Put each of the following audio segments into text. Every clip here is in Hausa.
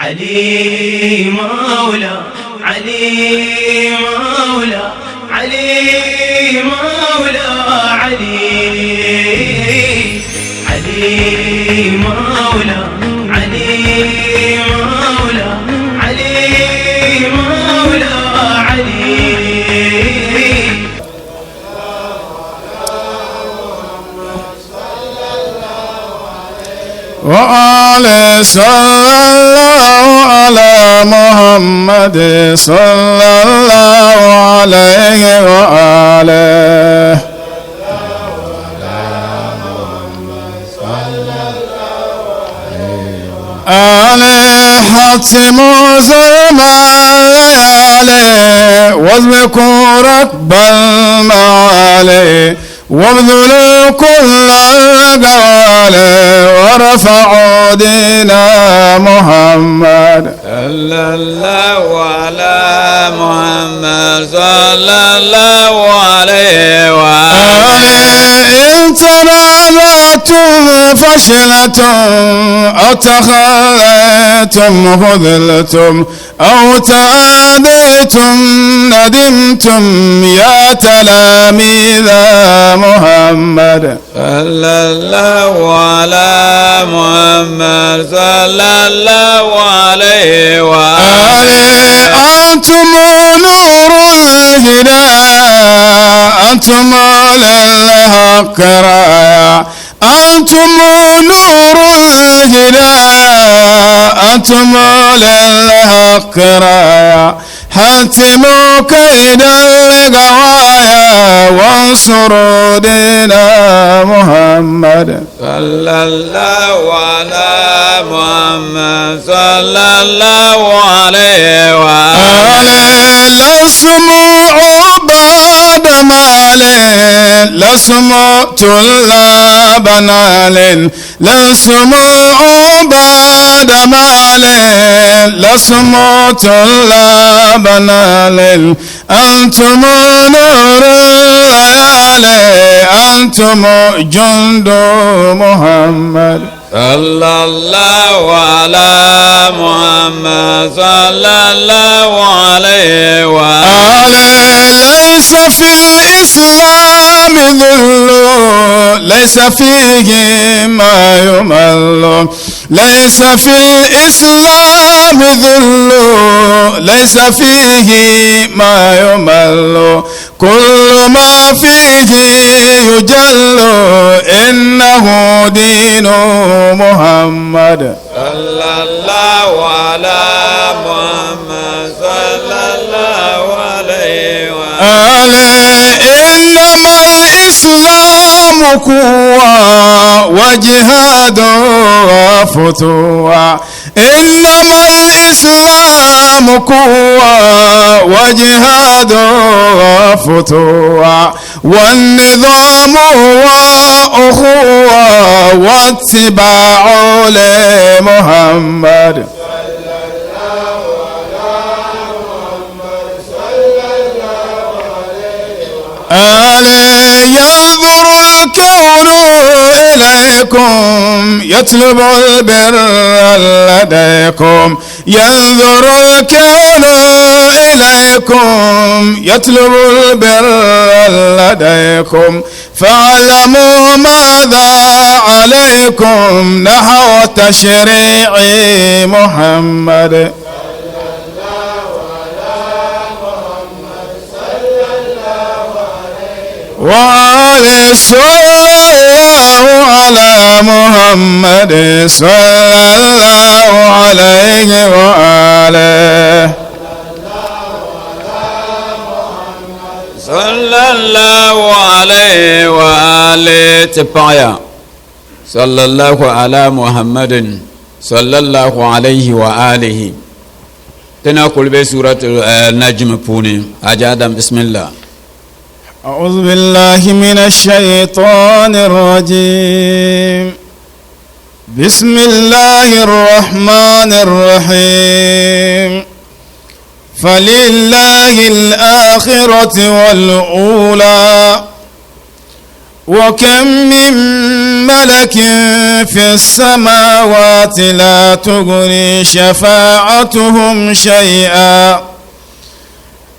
علي مولا علي مولا علي مولا علي علي مولا علي مولا علي مولا علي وآله صلى الله على محمد صلى الله عليه وآله آله حتم الليالي واذكروا ركب المعالي وابذلوا كل القوالي ورفعوا دين محمد صلى الله على محمد صلى الله عليه وآله إن تنازعتم فشلتم أو تخليتم خذلتم أو تعاديتم ندمتم يا تلاميذ محمد صلى الله على محمد صلى الله عليه وآله أنتم نور الهداية أنتم للحق راية أنتم نور الهداية أنتم للحق راية حتموا كيد الغوايا وانصروا دين محمد صلى الله على محمد صلى الله عليه وآله لستم عباد مال لستم طلاب نال لستم عباد مال لستم طلاب نال أنتم نور الليالي أنتم جند محمد صلى الله على محمد صلى الله عليه وآله ليس في الإسلام ذل ليس فيه ما يمل ليس في الإسلام ذل ليس فيه ما يمل كل ما فيه يجل إنه دين محمد صلى الله على محمد صلى الله عليه وآله إنما الإسلام قوة وجهاد وفتوى إنما الإسلام قوة وجهاد وفتوى والنظام وأخوة واتباع لمحمد ينظر الكون إليكم يطلب البر لديكم ينظر الكون إليكم يطلب البر لديكم فاعلموا ماذا عليكم نحو تشريع محمد وآله صلى الله على محمد صلى الله عليه وآله صلى الله عليه وآله تبايا صلى الله على محمد صلى الله عليه وآله تناقل بسورة النجم بوني أجادم بسم الله أعوذ بالله من الشيطان الرجيم بسم الله الرحمن الرحيم فلله الآخرة والأولى وكم من ملك في السماوات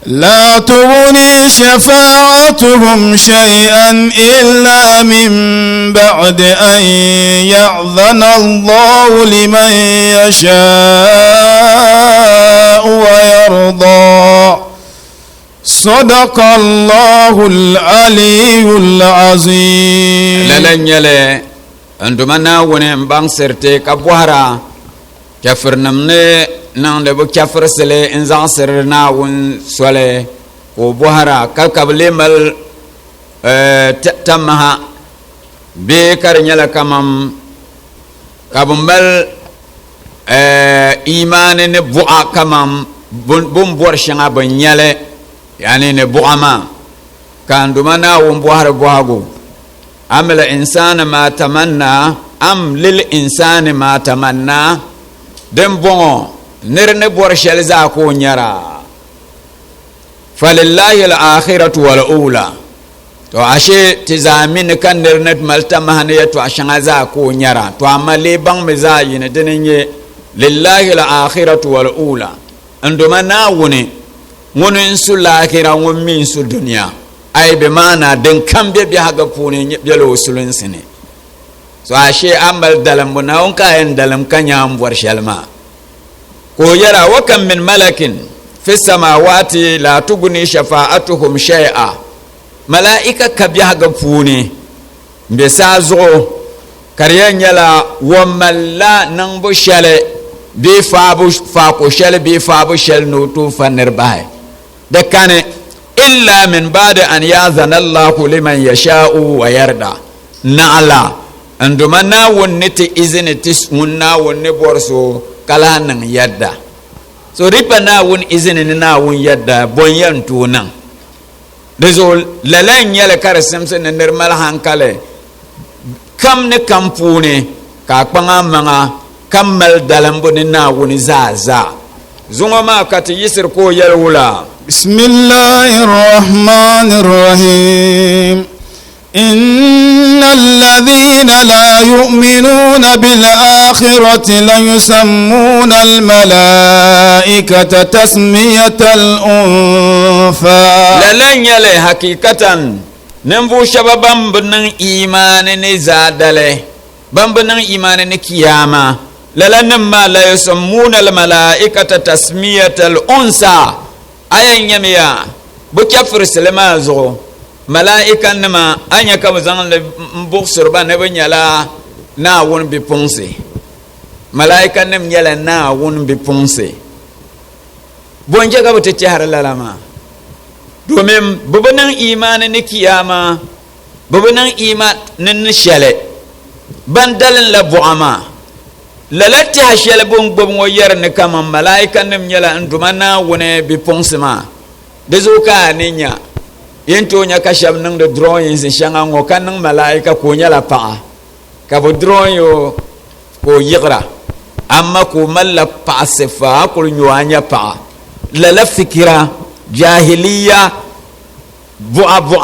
لا تغني شفاعتهم شيئا إلا من بعد أن يأذن الله لمن يشاء ويرضى صدق الله العلي العظيم. لن يلي عندما ونبان سرتي كبوهرا كفر نمني nan da bu kafir sele in za sir na wun sole ko buhara kalkable mal tamaha be kar nyala kamam kabumbal imani ne bu'a kamam bun bor shanga ban nyale yani ne bu'ama kan dumana wun buhara buhago amala insana ma tamanna am lil insani ma tamanna dem bongo nirne bor shel za ko nyara falillahi al-akhiratu wal ula to ashe tizamin kan nirne malta mahane to ashanga za ko nyara to amale bang me za yine denenye lillahi al-akhiratu wal ula anduma na woni wonin su lahira won min su dunya ai be mana den kambe bi haga pune nyelo sulun sine so ashe amal dalam na on ka en dalam kanyam bor shelma ko yara wa kam min malakin fi samawati la tuguni shafa'atuhum shay'a malaika kabya ga fune be sazo karyan yala wa malla nan bu shale be fa ko shale be fa bu shal no to fanir bai da kane illa min ba'da an yazana Allahu liman yasha'u wa yarda na ala anduma na wonni ti izini tis munna wonni borso kala nan yadda so ripa na wun izini na wun yadda bonyan tunan da zo lalan yala kar simsin na nirmal hankale kam ne kampune ka kpanga manga kammal dalambu ni na wun zaza zungo ma kati yisir ko yalwula bismillahir rahmanir rahim إن الذين لا يؤمنون بالآخرة ليسمون الملائكة تسمية الأنثى لن يلي حقيقة نمبو شبابا بنن إيمان نزادله بنن إيمان نكياما لنما لا يسمون الملائكة تسمية الأنثى أين يميا بكفر سلمازو malaika nima anya ka bazan le mbusur ba ne banyala na won bi ponse malaika nim nyala na won bi ponse bonje ga bata ci har lalama domin bubunan imani ni kiyama bubunan iman nin shale bandalin la buama lalati ha shale bon gbon yer ne kama malaika nim nyala ndumana wone bi ponse ma dezuka ninya yento nya ka shab nang de drawing sin shanga ngo kan nang malaika ko nya la pa ka bo drawing yo ko yigra amma ko malla pa sefa ko nyanya pa la fikira jahiliya bu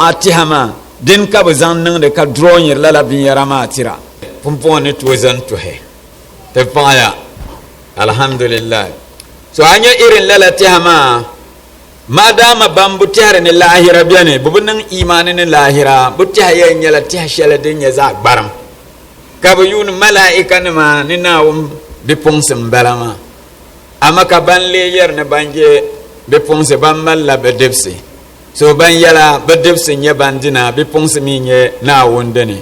atihama din ka bazan nang de ka drawing la bin yarama tira pompone to zan to he te paya alhamdulillah so anya irin la tihama madama bambu tihar ni lahira biyane bubunan imanin ni lahira buti hayan yala tiha shala din ya za baram kabu yun malaika ni ma ni nawum bi ponse mbalama ama ka ban leyer ne banje bi ponse ban malla be debse so ban yala be debse nya bandina bi ponse mi nye nawun dene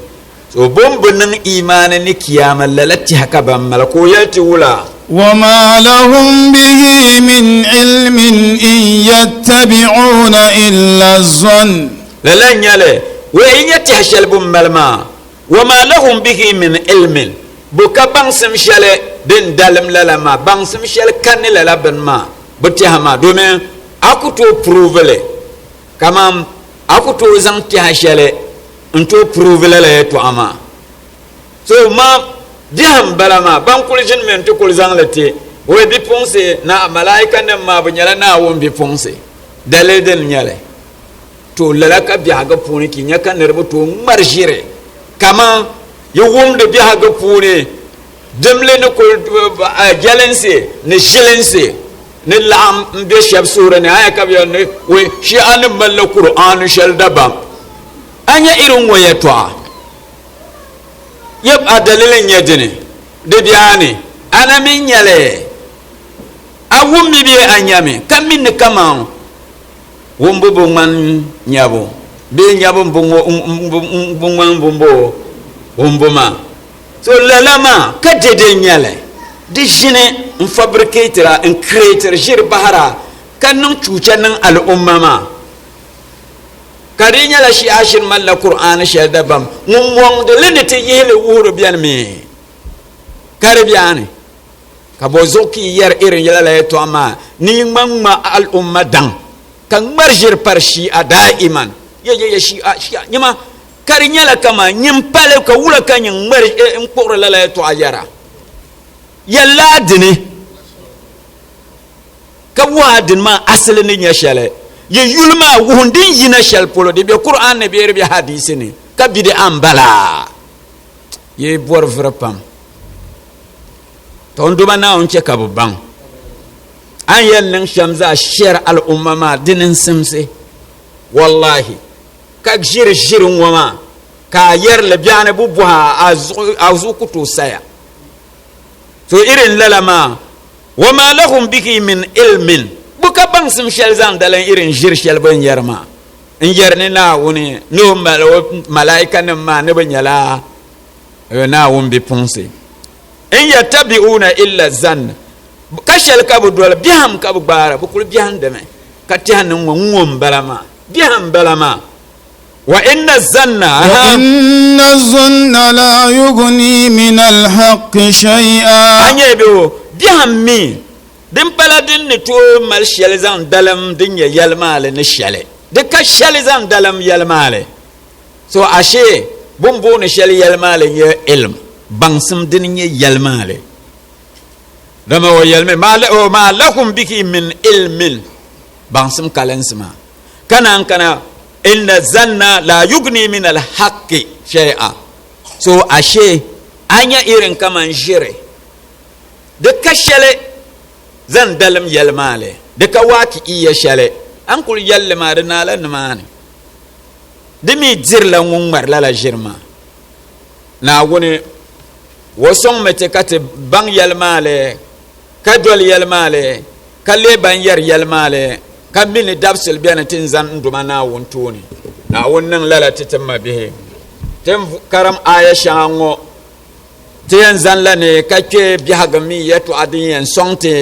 so bombunan imanin ni kiyama lalati haka ban mal ko yati wula وما لهم به من علم إن يتبعون إلا الظن لن يلي وإن يتحشل بمالما وما لهم به من علم بكا بانسم شل دين دالم للما بانسم شل كان للبن ما بتهما دومين أكو تو بروفلي كمان أكو تو زان تحشل انتو بروفلي تو أما so ma diham balama ban kuljin men to kulzan lati we bi ponse na malaika ne ma bunyala na won bi ponse dale den nyale to lalaka bi aga poni ki nyaka nerbo to marjire kama yi wumdi biɛhigu puuni dimli ni kuli jɛlinsi ni ʒilinsi ni laɣim n be shɛba suhuri ni aya ka bi yɛli ni shi'a ni malila Qur'an shɛli dabam a nya irin ŋɔ yɛltɔɣa yɛb a dalili nyɛ dini di biɛni ana mi nyɛli a wummi bee a nyami ka minni kama wumbu bi ŋmani nyɛbu bee nyɛbu n bi ŋmani wumbu maa so lala maa ka dede nyɛli di ʒini n fabricatira n creatiri ʒiri bahara ka niŋ chuucha niŋ al'umma maa ka di nyɛla shi'a shiri malila Qur'ani shɛli dabam ŋun mɔŋdi li ni ti yihili wuhiri bɛni mi ka di bɛni ka bo zuɣu ki yɛri irin yɛlala yɛltɔɣa maa ni yi ŋma al'umma daŋ ka ŋmari ʒiri pari shi'a da'iman ya shi'a nyɛma ka di nyɛla kama nyin pali ka wula ka nyin ŋmari n kpuɣiri lala yɛltɔɣa yɛra yɛllaa dini ka waa dini maa asili ni nyɛ shɛli ye yuli maa wuhindi yina shɛli polo di be Qur'an ni bee di be hadisi ni ka bidi an bala ye bɔri viri pam ton duma naawuni chɛ ka bi baŋ an yɛn niŋ shɛm zaa shɛri al'umma maa dini n simsi wallahi ka ʒiri ŋɔ maa ka a yɛrili biɛɣuni bu bɔha a zuɣu ku tooi saya so irin lala maa wa ma lahum bihi min ilmin bu ka baŋsim shɛli zaŋ dalan irin ʒiri shɛli bin yɛri maa n yɛri ni Naawuni ni o mali malaika nim maa ni bi nyɛla Naawuni bipuɣinsi in yattabi'una illa zann ka shɛli ka bi doli biɛhim ka bi gbaara bi kuli biɛhindimi ka tɛha ni ŋɔ n bala maa biɛhim bala maa wa inna zanna la yughni min al-haqqi shay'a a nyɛ bi o biɛhim mi din pala din ni to mal shɛli zaŋ dalam din nyɛ yɛlimaali ni shɛli di ka shɛli zaŋ dalam yɛlimaali so ashe bun booni shɛli yɛlimaali nyɛ ilm baŋsim din nyɛ yɛlimaali dama wa yɛlimi ma lakum bihi min ilmin baŋsim kalinsi maa kana inna zanna la yugni min al-haqqi shay'a so ashe anya irin kaman ʒiri di ka shɛli zan dalim yɛlimaali di ka waaki iya shɛli an kuli yɛlli maa di naala nimaani di mi dirila ŋun ŋmarila la ʒiri maa Naawuni wo sɔŋmi ti ka ti baŋ yɛlimaali ka doli yɛlimaali ka lee ban yɛri yɛlimaali ka mini dabsil bɛni ti n zan n duma Naawuni tooni Naawuni niŋ lala ti ma bihi ti n karam aya shɛŋa ŋɔ ti yɛn zan la ni ka kpe biɛhigu mi yɛltɔɣa din yɛn sɔŋ ti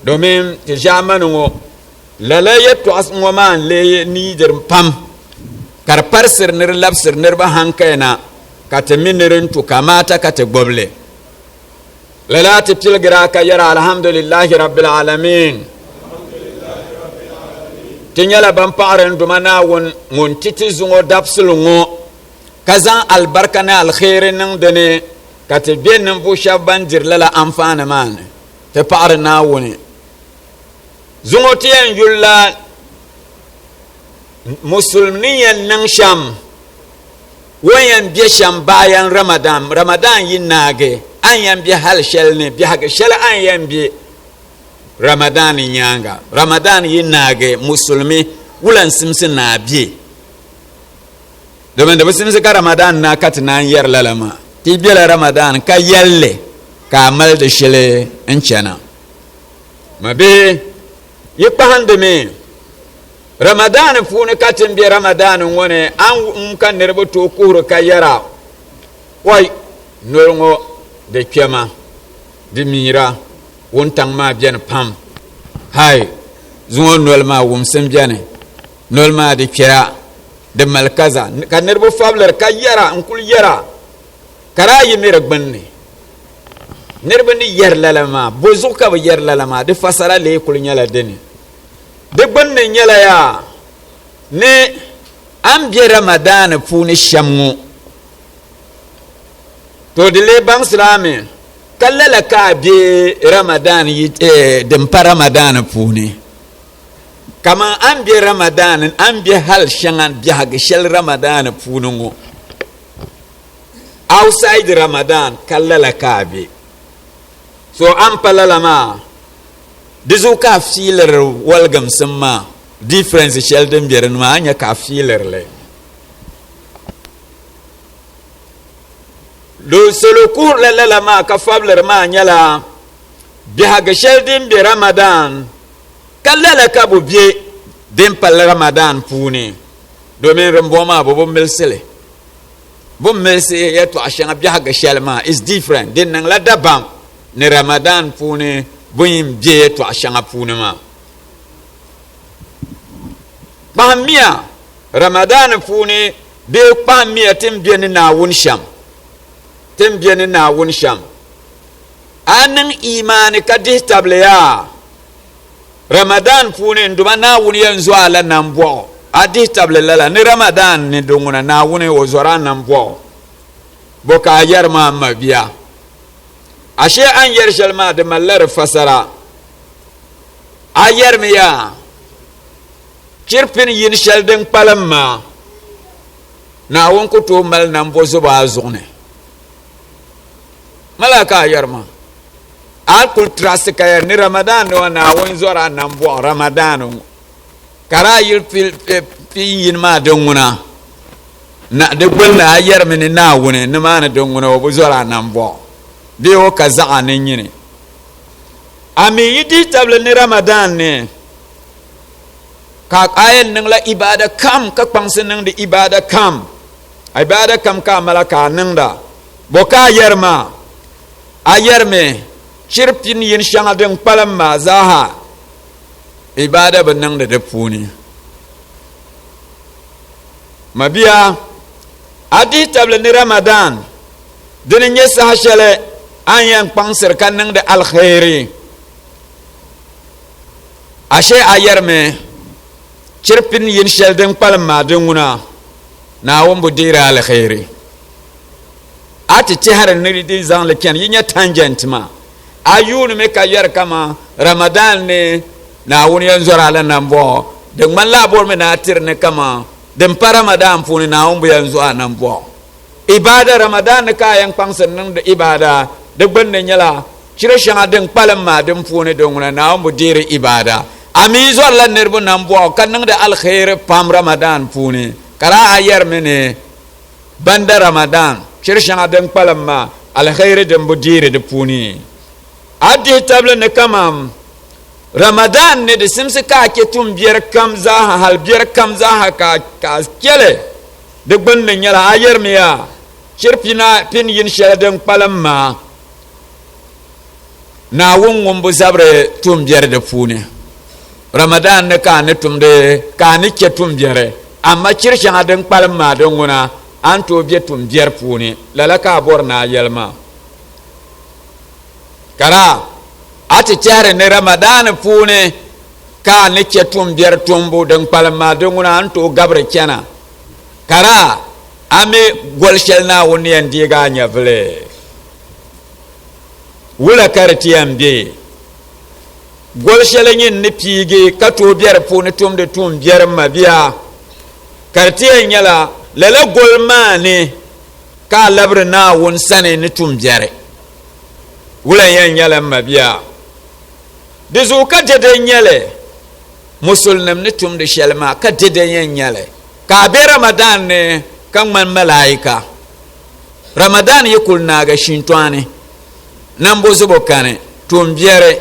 domin ti zamani ŋɔ lala yɛltɔɣa ŋɔ maa n lee niidiri pam ka di parisiri ni di labisiri niriba hankayina ka ti mi ni din tu kamata ka ti gbubili lala ti pilgira ka yɛra alhamdulillahi rabbil alamin ti nyɛla ban paɣari n duma Naawuni ŋun titi zuŋɔ dabsili ŋɔ ka zaŋ albarka ni alkhairi niŋ dini ka ti be ninvuɣu shɛba ban diri lala anfaani maa ni ti paɣari Naawuni zuŋɔ ti yɛn yulila musulmi yɛn niŋ shɛm wo yɛn be shɛm bayan Ramadan yi naagi an yɛn be hali shɛli ni biɛhigu shɛli an yɛn be Ramadan nyaanga Ramadan yi naagi musulmi wulan simsi naa be domin da bi simsi ka Ramadan na ka ti naan yɛri lala maa ti bela Ramadan ka yɛlli ka a mali di shɛli n chɛna ma bihi yi kpahindimi Ramadan puuni ka tin be Ramadan ŋɔ ni an ka niriba tooi kuhuri ka yɛra oi noli ŋɔ di kpɛma di miira wuntaŋ maa bɛni pam hai zuŋɔ noli maa wumsim bɛni noli maa di kpɛya di mali kaza ka niriba fabiliri ka yɛra n kuli yɛra ka daa yi mi di gbunni niriba ni yɛri lala maa bo zuɣu ka bi yɛri lala maa di fasara lee kuli nyɛla dini di gbunni nyɛla yaa ni an be Ramadan puuni shɛm ŋɔ to di lee baŋsilami ka lala ka a be Ramadan din pa Ramadan puuni kama an be Ramadan an be hal shɛŋa biɛhigu shɛli Ramadan puuni ŋɔ outside Ramadan kallala kabe so an palalama dizu ka filer walgam sama difference sheldon biran ma anya ka filer le do selo kur la ma ka fabler ma nyala biha ga sheldon bi Ramadan kallala ka bu bie dem pal Ramadan puni domin ramboma bo melsele bo melse yeto ashanga biha ga shelma is different din nang la dabam ne Ramadan puni boyim bie to ashanga puni ma pamia Ramadan puni be pamia tim bie ni na won sham tim bie ni na won sham anan imani ka distable ya Ramadan puni nduma na won yanzu ala nambo adistable lala ni Ramadan ni dunguna na won wo zora nambo boka yar ma mabiya ashe an yar shalma da mallar fasara ayar miya kirpin yin shaldin palamma na wonko to mal nan bozo ba zone malaka ayar ma akul trust kaya ni Ramadan no na won zora nan bo Ramadan kara yir fil yin ma donguna na de gbolna ayar min na wone ni ma na donguna wo zora nan bo biyo ka zaga ne nyine ami yidi table ni Ramadan ne ka ayen nang la ibada kam ka pangsen nang di ibada kam ka malaka nang da boka yerma ayerme chirpin yin shanga deng palam ma zaha ibada ban nang da puni mabiya adi table ni Ramadan dinin yesa hashale an yan pangsir kan nang da alkhairi ashe ayerme chirpin yin sheldin palma dunguna na won budira alkhairi ati tihar ni di zan le ken yinya tangent ma ayun me ka yer kama Ramadan ne na won yan zora la nambo de man la bor me na tir ne kama dem para Ramadan funi na won bu yan zo anambo ibada Ramadan ka yang pangsen nang de ibada de benne nyala chire shanga den palma dem funi donguna na won budira ibada ami zo la nerbo nambo kan nang de alkhair pam Ramadan puni kara ayer mene banda Ramadan chirshanga den palama alkhair dem budire de puni adi table ne kamam Ramadan ne de simse ka ke tum bier kam za hal bier kam za ka kele de benne nyala ayer me ya chirpina pin yin shedem palama na wongom bu zabre tum bier de puni Ramadan ne ka ne tumde ka ne ke tum biere amma kirshan adan palma don guna an to biye tum bier puni lala ka borna yelma kara ati tare ne Ramadan puni ka ne ke tum bier tumbu don palma don guna an to gabre kena kara ame golshel na woni en diga nyavle wula karti ambe golshele nyin ne pige kato bier puni tum de tum bier mabia kartiye nyala lele golmane ka labre na won sane ne tum bier wula yen nyala mabia de zo ka de nyale musulnam ne tum de shelma ka de yen nyale ka be Ramadan ne kan man malaika Ramadan yekul naga shintwane nan bozo bokane tum biere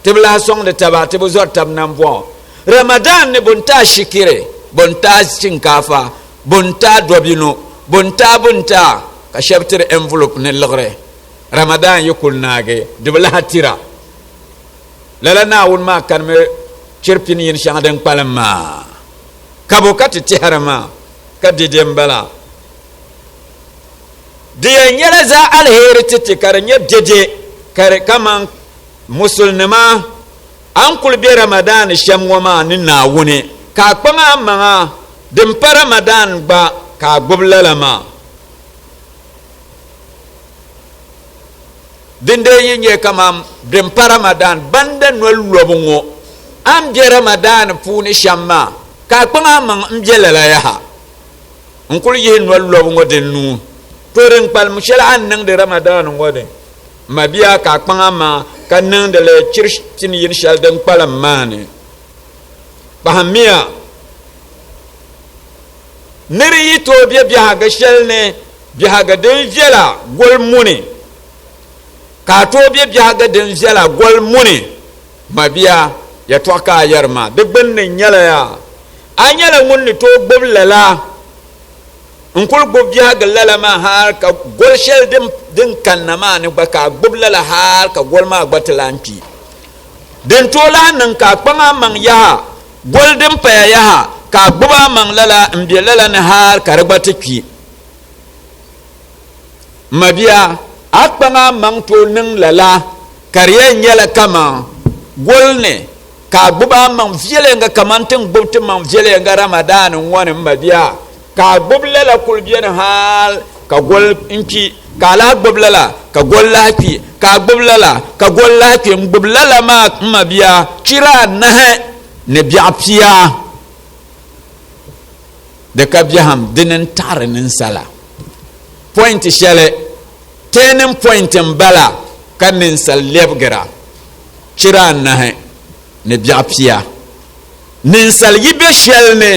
tibla song de taba tibu zor tab nambo Ramadan ne bunta shikire bunta shinkafa bunta dobino bunta ka shabtir envelope ne logre Ramadan yukul nage dibla hatira lala na won ma kan me chirpin yin shangden palama kabokati tiharama kadidembala diye nyela za alheri titi kare nyeb jeje kare kaman musulma an kulbe Ramadan shamwama ni na wune ka kpama manga dim para Ramadan ba ka gboblalama dinde yinye kama dim para Ramadan banda no lobungo am je Ramadan funi shamma ka kpama manga mjelala ya ha nkul yin no lobungo denu torin palm shel an nang de ramadan ngode mabia ka kpanga ka nang de le chirtin yin shal den palam mane bahamia niri yito biya ga shel ne biya ga den jela gol muni ka to biya ga den jela gol muni mabia ya to ka yarma de benne nyala ya anyala munni to boblala nkul gobya ga lalama har ka gol shel din kannama ne ba ka goblala har ka gol ma gbatlanti den tola nan ka kpanga mang ya gol din pa ya ka gba mang lala mbi lala ne har ka ragbatki mabia akpanga mang to ning lala kariye nyala kama gol ne ka gba mang viele nga kamantin gbobti mang viele nga ramadan woni mabia ka gboblala kulbiyan hal ka gol inki ka la gboblala ka gol lafi ka gboblala ka gol lafi gboblala ma mabia kira nahe ne biapia de ka biaham dinin tarinin sala point shele tenen point mbala kanin sal lebgra kira nahe ne biapia nin sal yibe shelne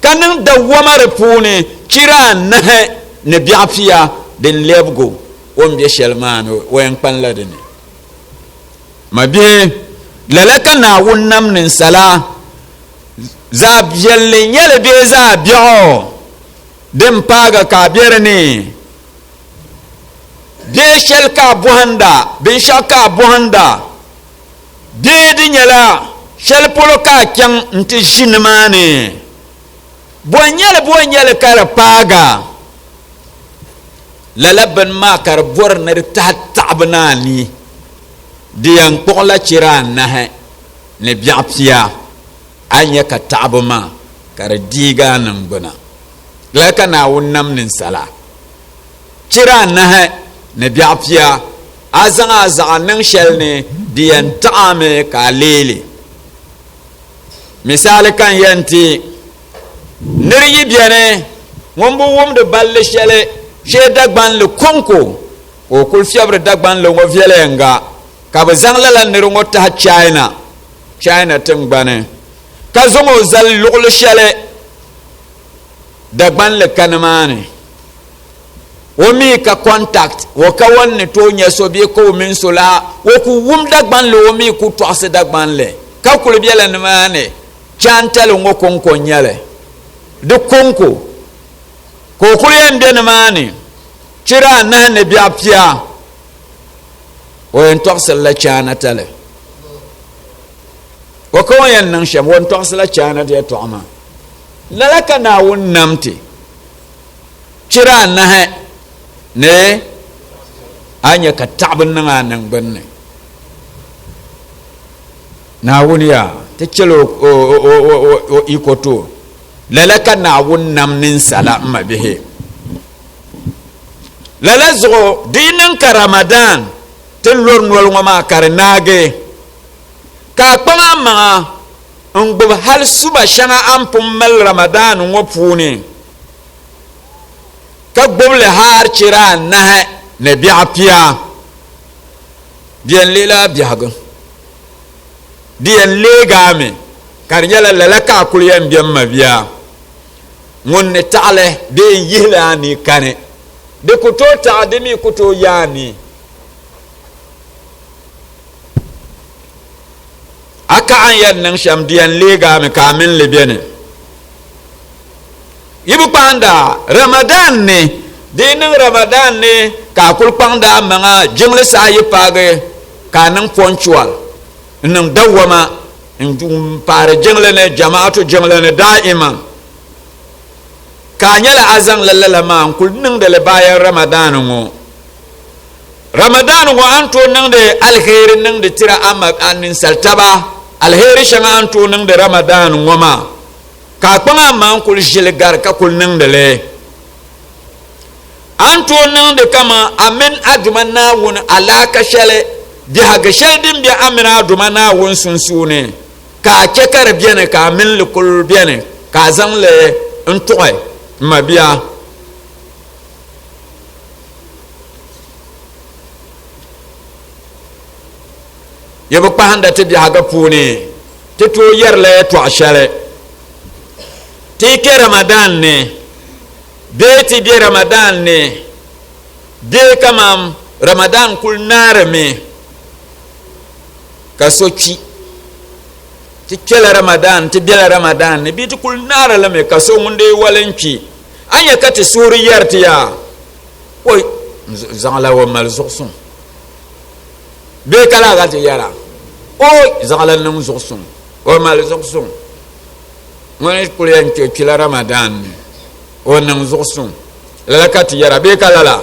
kanin da wamar pune kira nahe ne biapia den lebgo won be shelmano wen panladene mabi lalaka na wunnam nin sala za bielle nyele be za bio dem paga ka berne be shel ka buhanda bin shaka buhanda be dinyala shel polo ka kyan nti shinmane bonyele kar paga lalaban ma kar bor nar ta'abnani diyan qola chiran nahe ne biapia anya ka ta'abma kar diga nan guna laka na wunnam nin sala chiran nahe ne biapia azanga za nan shel ne diyan ta'ame ka lele misali kan yanti niryi biene wombo womde balle shele she dagban le konko o kul fiabre dagban le ngo vielenga ka bazangla la nirongo ta China tengbane ka zongo zal luglu shele dagban le kanamane omi ka contact wo ka wonne to nyeso bi ko min sola wo ku wum dagban le omi ku to ase dagban le ka kul biele ne mane chantel ngo konko nyale de konko ko kuyen den mani kira na ne biapia o en torsel la chana tale ko ko yen nan shem won torsel la chana de to ama lalaka na won namti kira na ne anya ka tabun nan banne na wuniya te chelo o ikoto lalaka na wunnam nin sala mabihe lalazo dinin ka ramadan tin lor nol ngoma karnage ka kpama ma ngub hal suba shanga ampum mal ramadan ngopuni ka gboble har chira na ne biapia bien lela biago dien legame karnyala lalaka kulyen biam mabia ngonne taale de yilani kane de kuto taademi kuto yani aka an yan nan sham diyan lega me kamin lebene yibu panda ramadan ne dinin ramadan ne ka kul panda manga jingle sayi page kanan punctual nan dawama ndum pare jingle ne jama'atu jingle ne daima kanyala azang lalala ma kul ning de le bayan ramadan ngo anto ning de alkhair ning de tira amak anin saltaba alheri shanga anto ning de ramadan ngo ma ka kpanga ma kul jilgar ka kul ning de le anto ning de kama amen adumana won alaka shale bi haga sheldin bi amina adumana won sunsune ka kekar biene ka min le kul biene ka zang le ntoy mabia ya bu pahanda ti bihaga puuni ti to yerle to ashale ti ke ramadan ne be ti bi ramadan ne be kamam ramadan kul narame ka sochi ti kela ramadan ti bela ramadan ne bi ti kul narala me ka so munde walanci anya kati suri yartiya oy zangala wa mal zuqsun be kala ga ti yara oy zangala nang zuqsun o mal zuqsun ngone kul yan ti kila ramadan o nang zuqsun la kati yara be kala la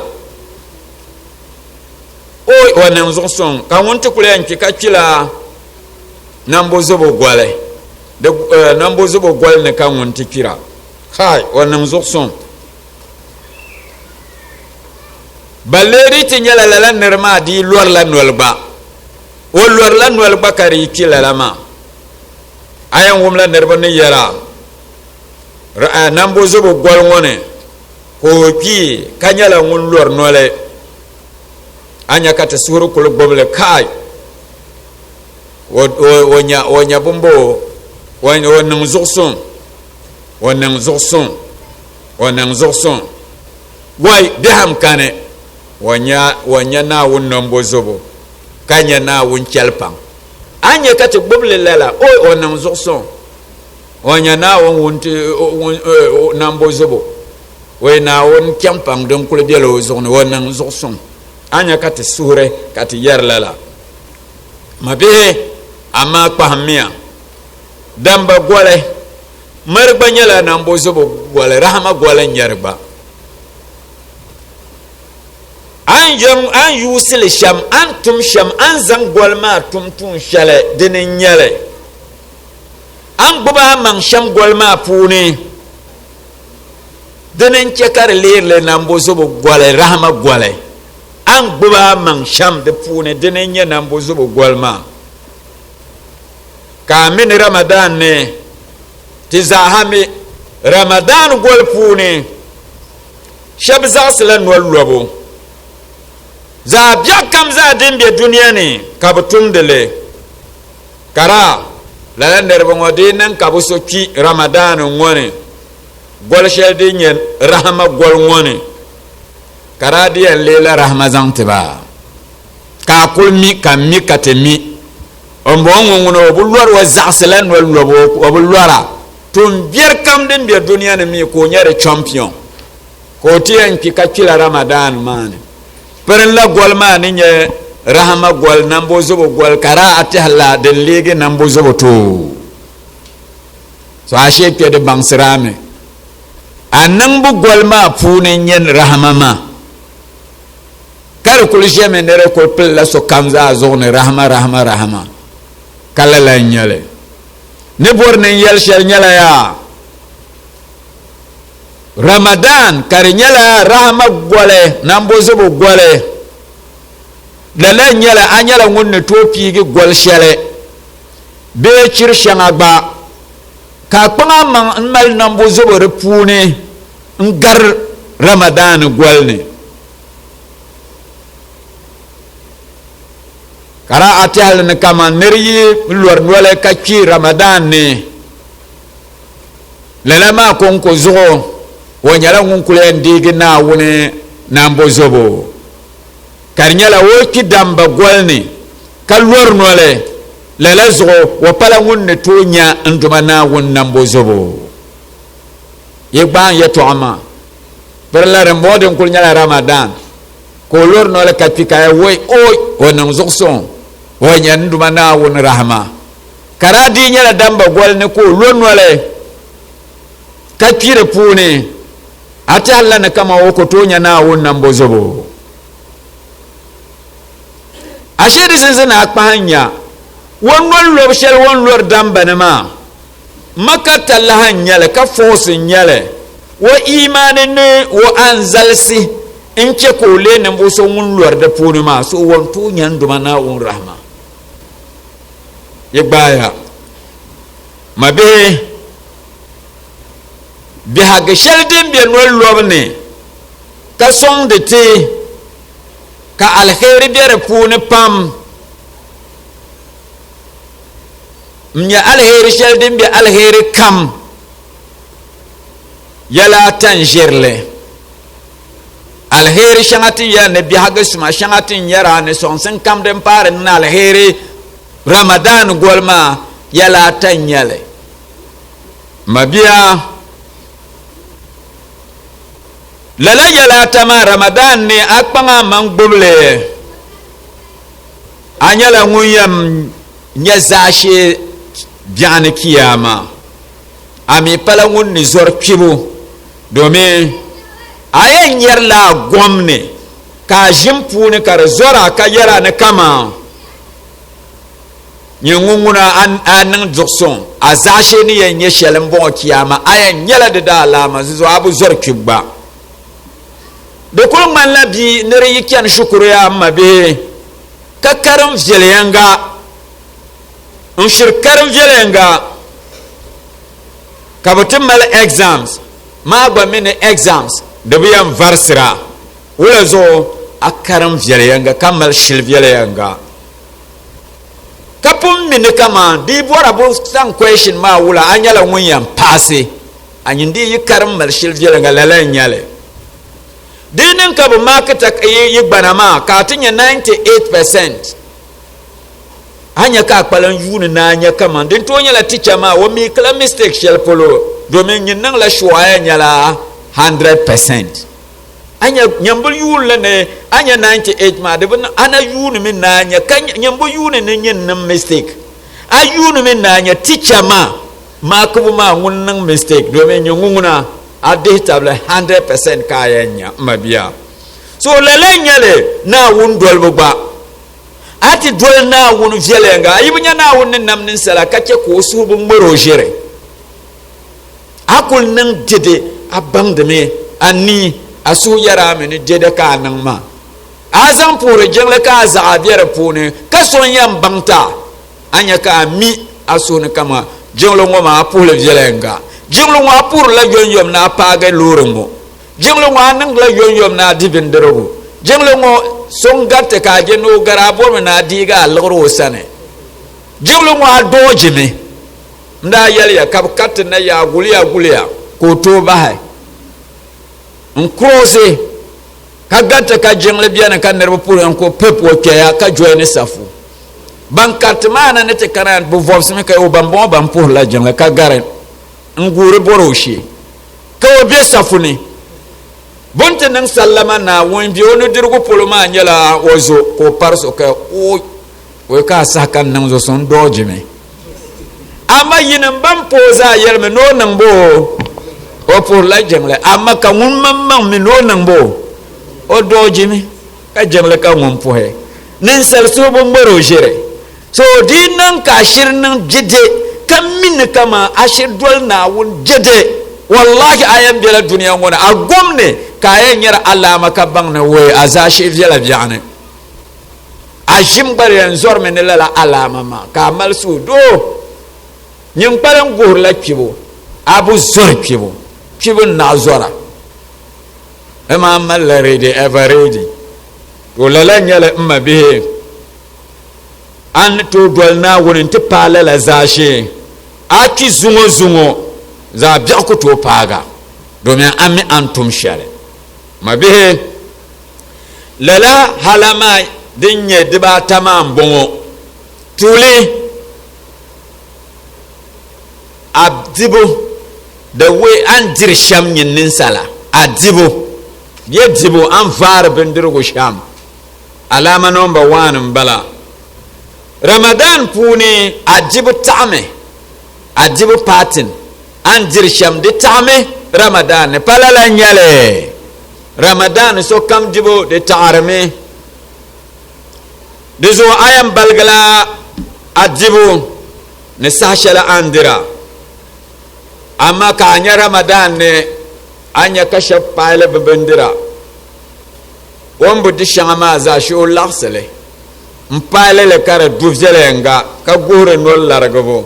oy o nang zuqsun ka wonte kul yan ki ka kila nambo zobo gwale de nambo zobo gwale ne kan wonte kira kai wannan zuqsun baleri ti nyala la nerma di lor la nolba o lor la nolba kari kila lama ayan wum la nerba ne yara nambo zobo gwal ngone ko ki kanyala ngun lor nole anya kata suru kul boble kai wonya bumbo wannan zuqsun wannan zuqsun wai deham kane wanya na wonnon bozobo kanya na won chelpang anya kati boble lela o wannan zuqsun wanya na won nan bozobo wai na won chelpang don kul delo zon wannan zuqsun anya kati sure kati yer lela mabe ama pahmia damba gwale marba nyala nan bozobo gwale rahama gwale nyarba an yusil sham an tum sham an zang gwalma tum tun shale dinin nyale an gbuba man sham gwalma puni dinin chekar lirle nan bozobo gwale rahama gwale an gbuba man sham de puni dinin nya nan bozobo gwalma kamin ramadan ne ti zahami ramadan golfuni shabza silan wallobo za biya kam za dimbe duniya ne kabtum dele kara lalan der bongo dinan kabuso ki ramadan ngone gol shelde nyen rahma gol ngone kara diyan lela rahma zantiba ka kulmi kammi katemi ombongo ngono bulwar wa zaxlan wal lobo bulwara tum bier kam den bier dunia ne mi ko nyare champion ko tien ki kakila ramadan man peren la gol man nye rahama gol nambo zobo gol kara atihla de lege nambo zobo to so ashe pe de bangsirame anan bu gol ma pune nyen rahama ma kar kul jeme nere ko pella so kamza zone rahama kala la nyale ne borne yel shel nyala ya ramadan kar nyala rahma gole nambo zobo gole la nyala anyala ngonne topi gi gol shele be chir shangagba ka panga man mal nambo zobo repune ngar ramadan golne kara atal ne kama neri lor wala kaki ramadan ne lelama konko zugo wonyala ngunkule ndigi na wone nambo zobo karnyala woki damba golni kalor nole lele zugo wapala ngunne tonya nduma na won nambo zobo yegban yeto ama perla remode kulnyala ramadan ko lor nole katika woy oy wonam zugson wonya nduma na won rahma karadi nyala damba golni ko lonole kakire pune ata Allah na kama woko tonya na won nambo zobo ashedi sinzina akpanya won lor shel won lor damba ne ma makata Allah nyale ka fosi nyale wo imane ne wo anzalsi inke ko le ne mbo so won lor da pune ma so won tonya nduma na won rahma yegbaya mabe bi haga sheldin bi no lobne ka song de te ka alkhairi bi repune pam mnya alheri shel din bi alheri kam yala tanjirle alheri shangatin ya ne bi hagasuma shangatin yara ne sonsen kam den pare na alheri ramadan golma yala tanyale mabiya lala yala tama ramadan ne akpanga mangbule anyala nguyam nyazashi biane kiyama ami pala ngun ni zor kibu domin ayen yerla gomne ka jimpu ne kar zora ka yara ne kama nyunguna an jokson azashe ni yenye shelembo kiyama ayen yela de dalama zo abu zor kibba de kul man labi nere yikan shukuru ya mabe kakaram vyelanga unshirkaram vyelanga kabutim mal exams ma gba mini exams da biyan varsira wala zo akaram vyelanga kamal shil vyelanga kapum mini kama di bora bo san question ma wula anyala wonyam passe anyindi yikaram mal shil vyelanga lala nyale dinin ka bu makata yi gbanama ka tinya 98% hanya ka kpalan yuni na anya kama din to nyala teacher ma wo mi kala mistake shel polo domin yin nan la shwaya nyala 100% anya nyambul yule ne anya 98 ma de ana yuni min na anya kan nyambul yuni ne yin nan mistake ayuni min na anya teacher ma kubu ma ngun nan mistake domin yunguna aditable 100% kayanya mabia so lelenyele na wun dolbuba ati dol na wun vielenga yibunya na wun namnin sala kake ko subu morojere akul nan dede abangdeme ani asu yara mini dede ka nan ma azan pore jengle ka za abiere pone kason yam bangta anya ka mi asu ne kama jenglo ngoma pole vielenga jinglu wa pur la yonyom na paga lurumo jinglu wa nang la yonyom na dibindero jinglu ngo songate ka jeno garabo na diga loro sane jinglu wa dojime nda yel ya kapkat na ya gulia ko to bahay nkrose ka gata ka jingle biana kan nerbo pur ko pepo ke ya ka joine safu bankatmana ne te kanan bu vobsme ka o bambo bam pur la jingle ka garen ngure boroshi ka obe safuni bonte nang sallama na won bi onu dirgo poloma nyala ozo ko parso ka o ka sakan nang zo son dojime ama yinan bam poza yelme no nang bo o pour la jengle ama ka ngun mamman mi no nang bo o dojime ka jengle ka ngun pohe nin sal so bo borojere so dinan ka shirnan jide kamin kama ashir dol na wun jede wallahi ayam bela duniya ngona agomne kayen yar alama ka bangne we azashi vela biane ashim bar yan zor men la alama ma kamal sudo nyim param gur la kibo abu zor kibo na zora ema mal rede everready wala la nyala imma be an to dol na wun ti pala la zashi aki zungo za biya ku to paga domin ami antum share mabihe lala halama dinye diba tamam bongo tuli abdibo da we an dirsham yin sala adibo yedibo an fara bindirgo sham alama number 1 bala ramadan puni ajibu ta'ame ajibu patin an dirsham de ta'ame ramadan palala nyale ramadan so kam jibo de ta'arme de zo ayam balgala ajibu ne sashala andira amma ka anya ramadan ne anya kashe pale babandira wambu di shama za shi ulaksale mpale le kare duvjele nga ka gore no laragabo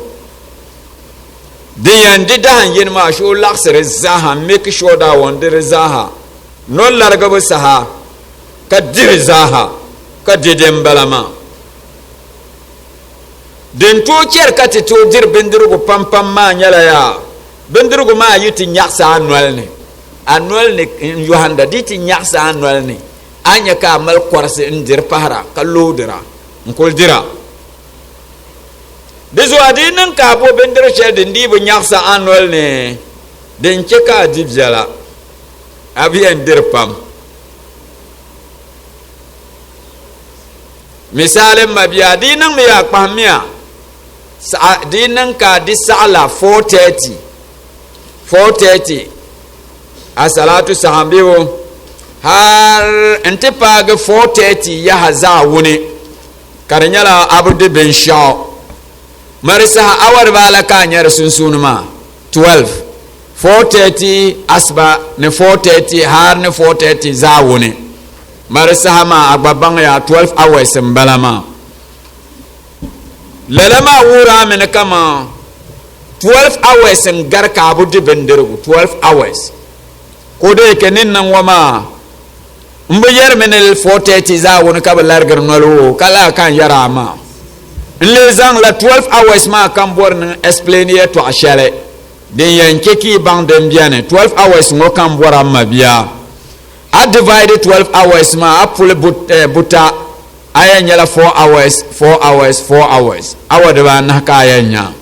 diyan di dahan yin ma shi ulaksare zaha make sure da wonde zaha no laragabo saha ka dir zaha ka didem balama den to ker ka ti to dir bindirgu pam pam ma nyala ya bindirgu ma yiti nyaksa anwal ne yohanda diti nyaksa anwal ne anya ka mal korse indir pahara ka lodira nkol dira dezo adinan ka bo bindir she den di bu nyaksa anwal ne den ke ka dibjala abiyan dir pam misalin mabiya dinan mi ya pahmiya dinan ka di sala 430 a salatu sahambiwo har intipaga 430 ya haza wuni karnyala abdu bin shaw marisa awar bala kanyar sunsunuma 12 430 asba ne 430 har ne 430 za wuni marisa hama agbabang ya 12 hours mbalama lalama wura min kama 12 hours ngar ka abdu bin dirgu 12 hours ko de kenin nan wama mbayar min el 430 za woni ka largar nolo kala kan yara ma le zang la 12 hours ma kan born explain to ashale de yanke ki bang dem biane 12 hours ngo kan bora ma biya a divide 12 hours ma apul buta aya nyala 4 hours awa de ba na ka yanya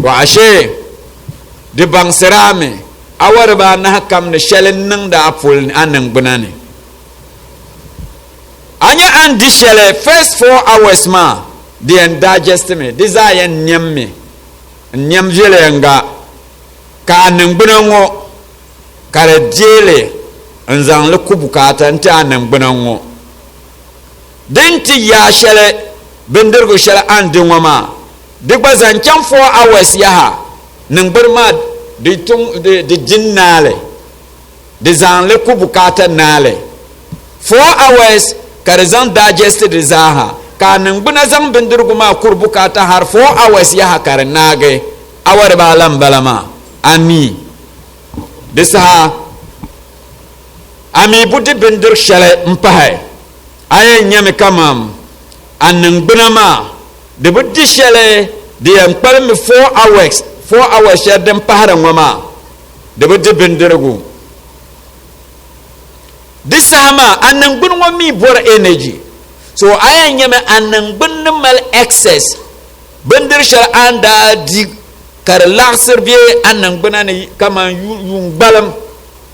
wa ashe de bang serame awar ba na kam ne shelen nan da apul anan bunane anya an di shele first 4 hours ma the digest me desire nyam jele nga ka anan bunango kare jele anzan le kubukata nta anan bunango denti ya shele bendergo shele an dinwama digba can 4 hours yaha nan burma de jinnale de zanle kubukata nale 4 hours karzan digest de zaha kanin buna zan bindirguma kurbukata har 4 hours ya hakar nage awar balam balama ami de saha ami budi bindir shale mpahe ayen nyame kamam anin buna ma de budi shale de yampal mi 4 hours ya dan pahara ngoma da bidi bindirgu disama annan gun ngomi bor energy so ayan yame annan gun mal excess bindir shar anda di kar laxir bi annan bunane kama yun balam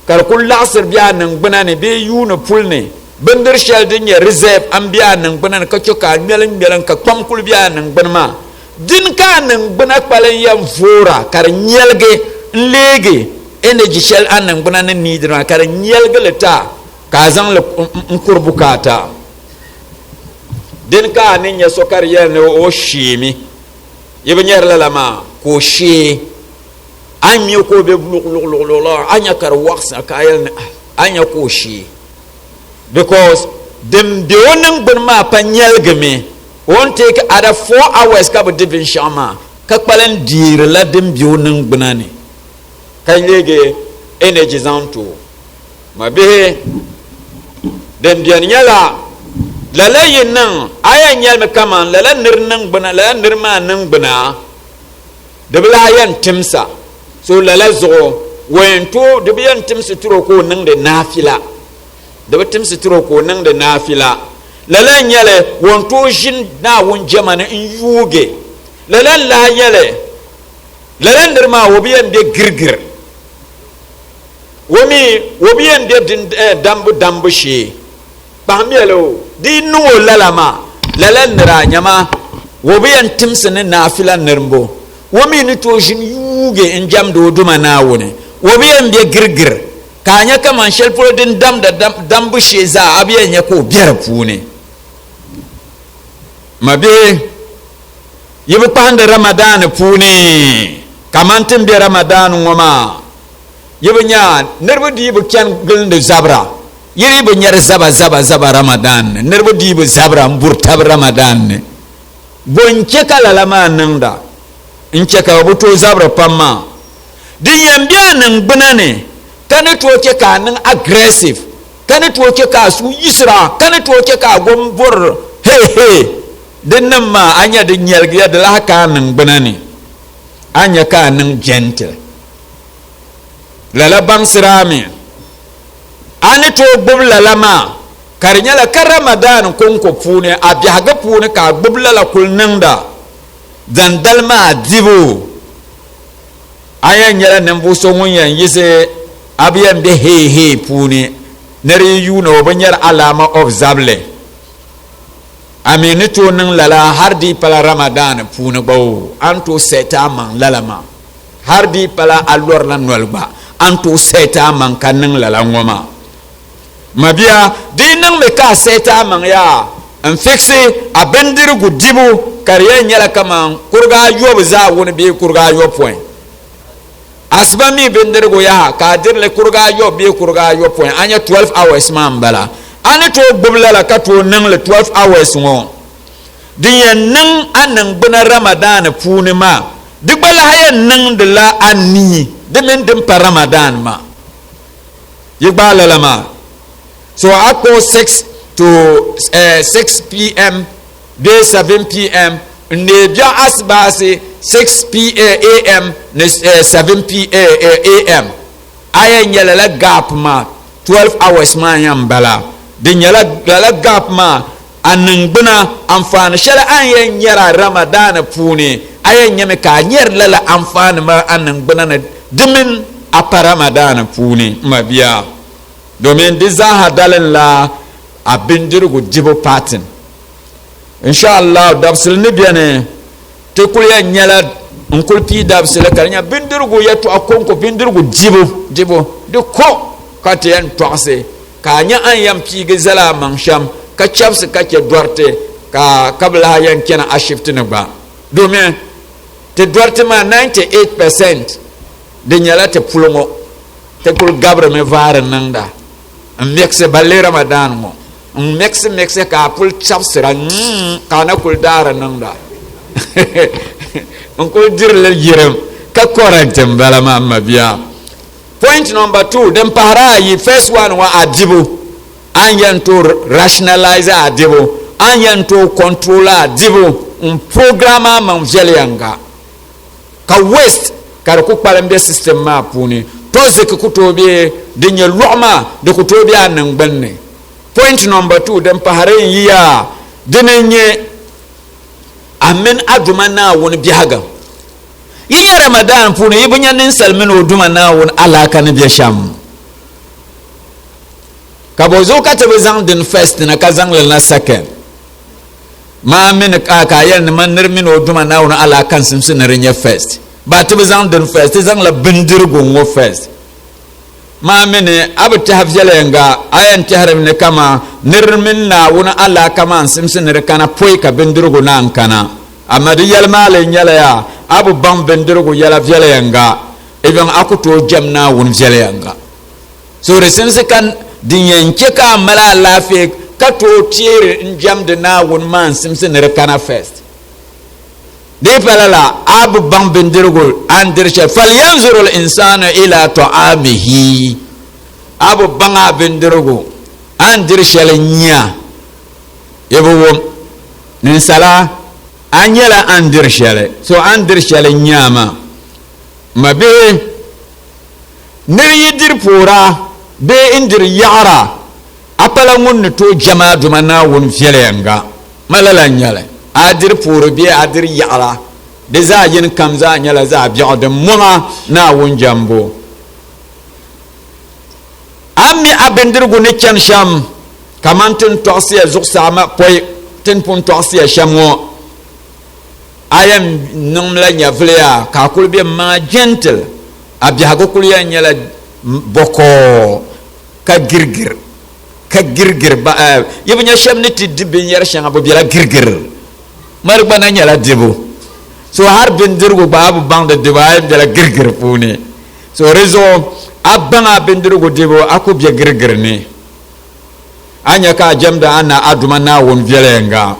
kar kul laxir bi annan bunane be yuna pulne bindir shar din ya reserve an bi annan bunane ka choka melan ka kwamkul bi annan bunma din ka nan bana kpalan yan fora kar nyelge lege energy shell an nan bana nan nidra kar nyelge leta ka zan le kurbukata din ka nin ya sokar yan o shimi yibin yar lalama ko she an mi ko be bulululula anya kar waksa ka yan anya ko she because dem de wonan bin ma pan nyelge me won't take other 4 hours ka divin shama ka kpalan dir la dem biyo nan gbunani kan lege energy zanto mabe dem biyan yala lalayin nan ayan yal me kaman lalan nirnan gbuna lalan nirma nan gbuna da bla yan timsa so lalazo wento da biyan timsa turo ko nan da nafila da timsa turo ko nan da nafila lalan yale wonto jin na won jamana in yuge lalan la yale lalan dirma wobiyan de girgir wobiyan de dambu shi pamelo di no lalama lalan nira nyama wobiyan timsene na filan nirmbo womi ni to jin yuge in jamdo duma na wone wobiyan de girgir kanya kaman shelpro din dambu shi za abiyan yako biyar pune mabe yibu pande ramadan puni kamantin bi ramadan ngoma yibu nya nerbu di bu ken gulnde zabra yiri bu nyar zaba ramadan nerbu di bu zabra mburtab ramadan bonke kala lama nanda inke ka buto zabra pamma din yambia nan bunane kana to ke ka nan aggressive kana to ke ka su yisra kana to ke ka gombor he dinnan ma anya din yalgiya da haka nan banani anya ka nan gentle lala bang sirami ani to gbub lala ma karinya la ka ramadan kon ko pune abyaga pune ka gbub lala kul nanda dan dalma dibu ayan yala nan bu so mun yan yise abiyan be he pune nare yuno banyar alama of zable amini to nan lala hardi pala ramadan pune bawo anto seta man lala ma hardi pala alor nan walba anto seta man kanin lala ngoma mabia dinang me ka seta man ya en fixe abendir gu dibu kariye nyala kama kurga yob za woni be kurga yob point asba mi bendir gu ya ka dirle kurga yob be kurga yob point anya 12 hours man bala ani to bubla la ka to nang le 12 hours ngo diyen nang anang bana ramadan punima dibala hayen nang de la anni de men dim pa ramadan ma yibala la ma so ako 6 to 6 p.m. day 7 p.m. ne bia asbasi 6 p.m. ne 7 p.m. aya nyala la gap ma 12 hours ma yam bala de nyala la gap ma anan buna amfani shala an yan yara ramadan pune aya nyame ka nyer la amfani ma anan buna na dimin apa ramadan pune ma biya domin di za hadalin la abin dirgu jibo patin inshallah dabsil ni biane te kulya nyala unkul pi dabsil karnya bindirgu yetu akonko bindirgu jibo de ko katiyan toase kanya an yam pi gizala mansham ka chaps ka ke dorte ka kabla yan kena ashifti ne ba domin te dorte ma 98% de nyala te pulongo te kul gabre me vare nanda mexe balle ramadan mo mexe ka pul chapsira kana kul dara nanda on ko dirle yirem ka correctem bala ma biya point number 2 dem para yi first one wa adibu an yanto rationalize adibu an yanto control adibu un programma man jelianga ka waste kar ku palambe system ma puni to zeke kutobe dinya lu'ma de kutobe anan gbanne point number 2 dem paharen yiya dinenye amen aduma na won bihaga yiya ramadan puni yibunya nin salmin oduma na won alaka ne biya sham kabozo katabe zang din first na kazang la second ma min ka yan man nirmin oduma na won alaka simsin rinya first ba ta bizan din first zan la bindirgo ngo first ma mene abu ta hafjala yanga ayan ta haram ne kama nirmin na wuna Allah kama simsin kana poi ka bindirgo nan kana amma di yalma le nyala ya abu bam bindirgo yala fjala yanga ibn akuto jamna wun fjala yanga so resense kan din yanke ka mala lafi ka to tire njam de na wun man simsin kana first de palala abu bang bindirgul andirsha falyanzuru al-insanu ila ta'amihi abu banga bindirgu andirsha nya yebo nin sala anyala andirsha so andirsha nyama mabe niridir pura be indir yara apala ngun to jama dumana won fielanga malala nyala adir puru bi adir yara de za yin kamza nyala za biya de mona na won jambo ammi abendirgu ne ken sham kamantin toxiya zuksama poy tin pun toxiya shamwo ayam numla nya vlea ka kulbi ma gentle abiya go kulya nyala boko ka girgir ba yibnya shamniti dibin yar shanga bo biya girgir marba na nyala dibu so har bindirgu babu bangda dibayim jala girgir puni so rezo abanga bindirgu dibu aku biya girgir ni anya ka jamda ana aduma na won vyelenga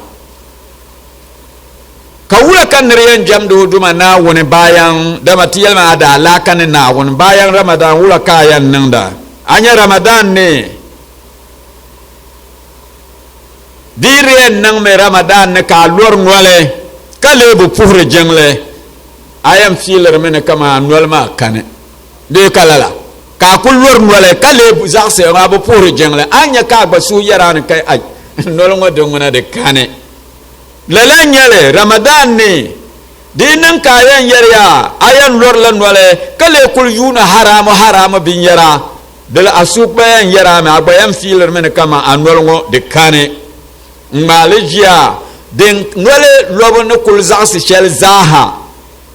kawula kan riyan jamdo duma na won bayan da matiyal ma da alakan na won bayan ramadan wula kayan nan da anya ramadan ne dire nang me ramadan ne ka lor ngole kale bu puhre jengle ayam filer mene kama nol ma kane de kalala ka kul lor ngole kale bu zakse ma bu puhre jengle anya ka ba su yaran kai aj nol ngo de ngona de kane lala nyale ramadan ni dinan kayan yarya ayan lor lan wale kale kul yuna harama bin yara dal asuk bayan yara ma bayan filer men kama anwal ngo de kane malaysia den wale lobo no kul zasi shel zaha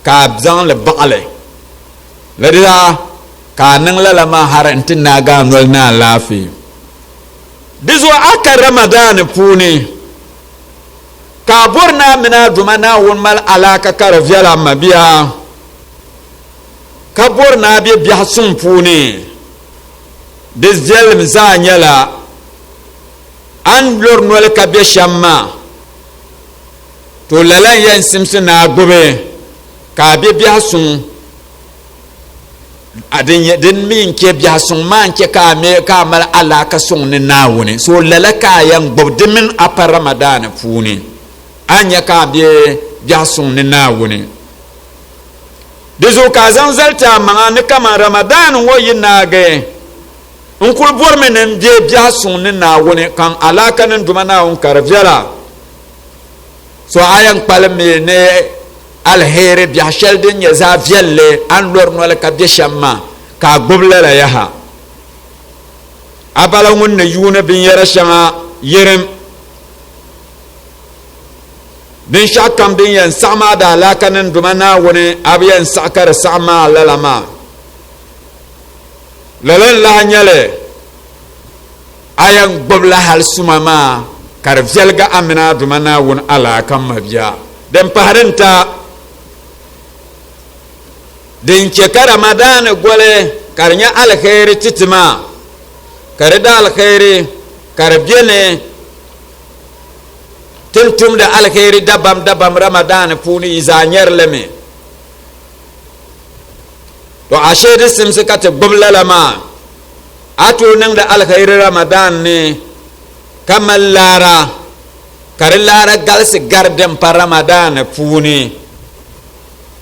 ka bzan le bale la dira ka nan la ma harantin na ga nwal na lafi dizo aka ramadan puni ka borna mina dumana won mal alaka kar viala mabiya ka borna bi biya sun puni de zelm za nyala an lor nol ka be shamma to lalan yan simsin na gobe ka bi biya sun adin din min ke biya sun man ke ka me ka mal alaka sun ni nawune so lalaka yan gbobdimin apa ramadan puni anya ka biya sun ni nawune dezo ka zan zalta manga ni kama ramadan wo yinage unkul bormen en biya sun ni nawune kan alaka nin dumana on karviala so ayan palme ne alheri biya sheldin ya za vielle an lor no ka biya shamma ka gobla la yaha abala ngun ne yuna bin yara shanga yerem bin shakam bin yan sama da lakanin dumana wani abiyan sakar sama lalama lalan lahanyale ayan gobla hal sumama kar velga amina dumana wani ala kan mabiya dan paharanta din ke ramadan gole karnya alkhairi titima karida alkhairi karbiyene tiltum da alkhairi dabam ramadan puni izanyar leme to ashe da simsi kata gublalama ato nan da alkhairi ramadan ne kamal lara karilara galsi garden par ramadan puni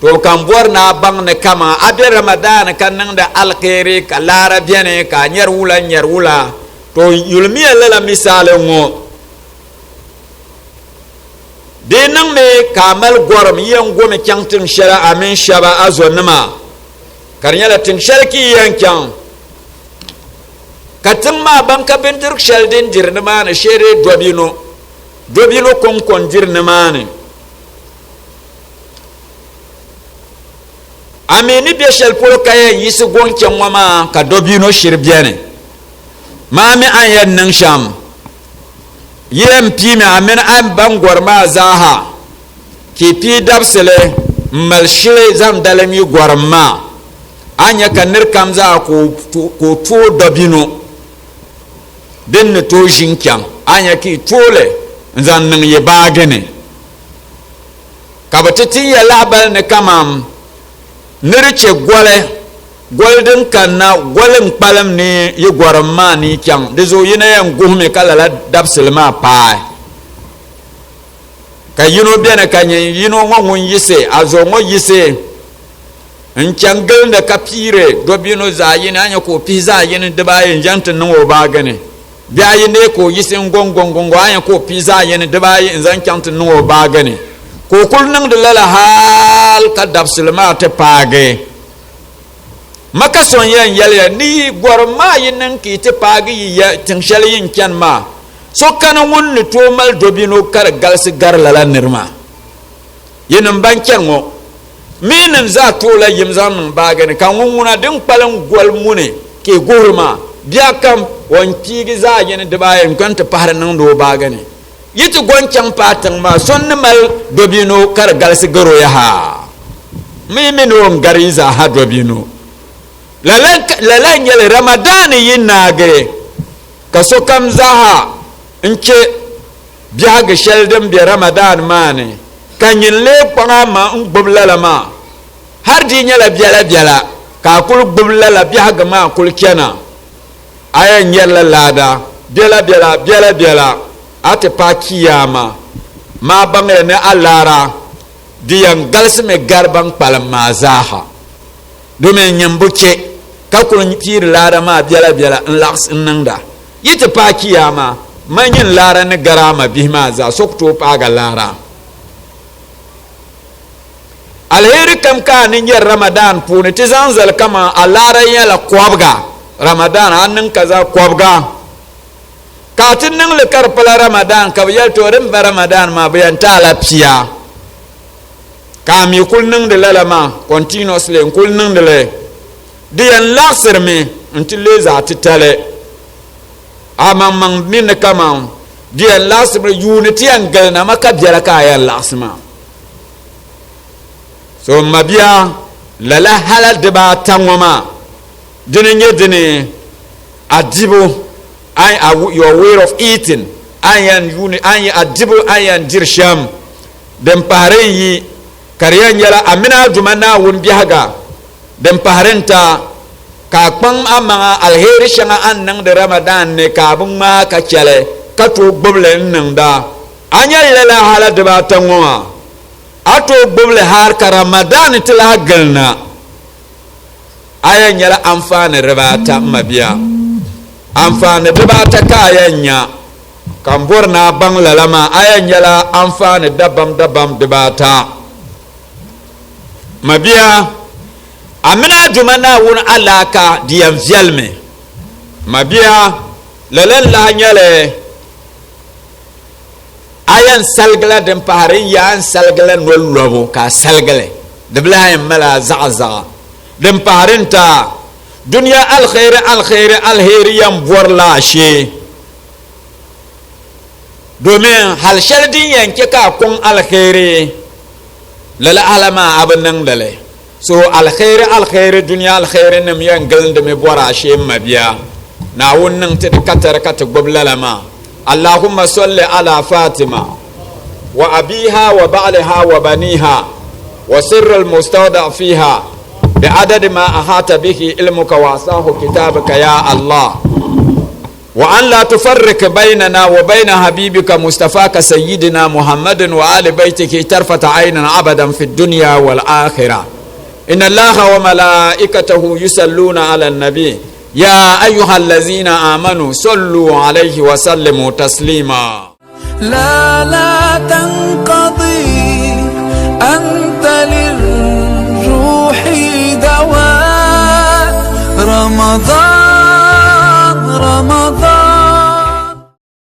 to kan borna bang ne kama abi ramadan kan nan da alkhairi ka lara biene ka nyar wula to yulmiya lala misale ngo de nan me kamal goram yan gome kyangtin shara amin shaba azonma karnyala tin sharki yankan katin ma banka bintir sheldin jirnima ne shere dobino konkon jirnima ne ameni be shel polo kayen yisi gonken wama ka dobino shirbiane mami ayan nan sham yem pime amen an bangor ma zaha ki pi dabsele malshire zam dalami gorma anya kanir kamza ko to dobino den to jinkan anya ki tole zan nan ye bagene kabatati ya labal ne kamam nirce golden kanna golin palam ni yi gorma ni kyan da zo yi na yan guhme kalala dabsilma pa ka yino bene kanye yino ngon yise azo ngo yise nchangel da kapire dobino za yina anya ko pizza yin da bayin jantin nan o bagane biya yine ko yise ngongongongo anya ko pizza yin da bayin zan kantin nan o bagane ko kulnang de lala hal ka dabsilma te page maka son yan yalya ni gorma yinan ki te page ya tinshal yin kyanma so kana wonni to mal dobino kar galsi gar lala nirma yinan bankengo minin za to la yimzan bagane kan wona din palan gol mune ke gorma biya kam won tigi za yin de bayen kan te pahar nan do bagane yiti goncan patan ma sonni mal dobino kar galsi garo ya ha mimino gariza ha dobino lalan yel ramadan yin nage kaso kam zaha inke biya ga sheldan bi ramadan mane kanyin le kwanga ma ngbublala ma har di nyala biala ka kul gbublala biya ga ma kul kena ayan yella lada biala ate pa kiyama ma bangre ne alara diyan galsme garban palam mazaha domin nyambuke ka kun pir lara ma biala biala laks nangda yite pa kiyama manyin lara ne garama bihma za sokto paga lara alheri kam ka ni yer ramadan puni tizanzal kama alara yala kwabga ramadan annin kaza kwabga katin nan le karpala ramadan ka yal torin ba ramadan ma bayan ta lafiya kami kul nan de lalama continuously kul nan de le diyan lasir me until za titale amman min kama diyan lasir unity an galna maka biyar ka ya lasma so mabiya lala halal de ba tanwama dinin yedini adibo your way of eating ayan adibo ayan dirsham dem paren yi kariyan yala amina dumana won bihaga dem parenta ka kpam amanga alheri shanga annang de ramadan ne ka bun ma ka chale ka to boble nan da anya lala hala de ba tanwa ato boble har ka ramadan tila galna ayan yala amfani rabata mabiya amfani dibata kayanya kamborna bang lalama ayan yala amfani dabam dibata mabiya amina jumana wun alaka diyan vyalme mabiya lalan la nyale ayan salgala dem paharin yan salgala nol lobo ka salgale dibla yan mala zaza dem paharinta dunya alkhairi yan borla she domin hal shardin yanke ka kun alkhairi lala alama abin nan dale so alkhairi dunya alkhairi nam yan galda me bora she mabiya na wannan ta katar goblalama allahumma salli ala fatima wa abiha wa ba'liha wa baniha wa sirrul mustawda fiha بعدد ما أحاط به علمك وعصاه كتابك يا الله وأن لا تفرق بيننا وبين حبيبك مصطفاك سيدنا محمد وآل بيتك طرفة عين أبدا في الدنيا والآخرة إن الله وملائكته يصلون على النبي يا أيها الذين آمنوا صلوا عليه وسلموا تسليما لا تنقضي أنت للرحمن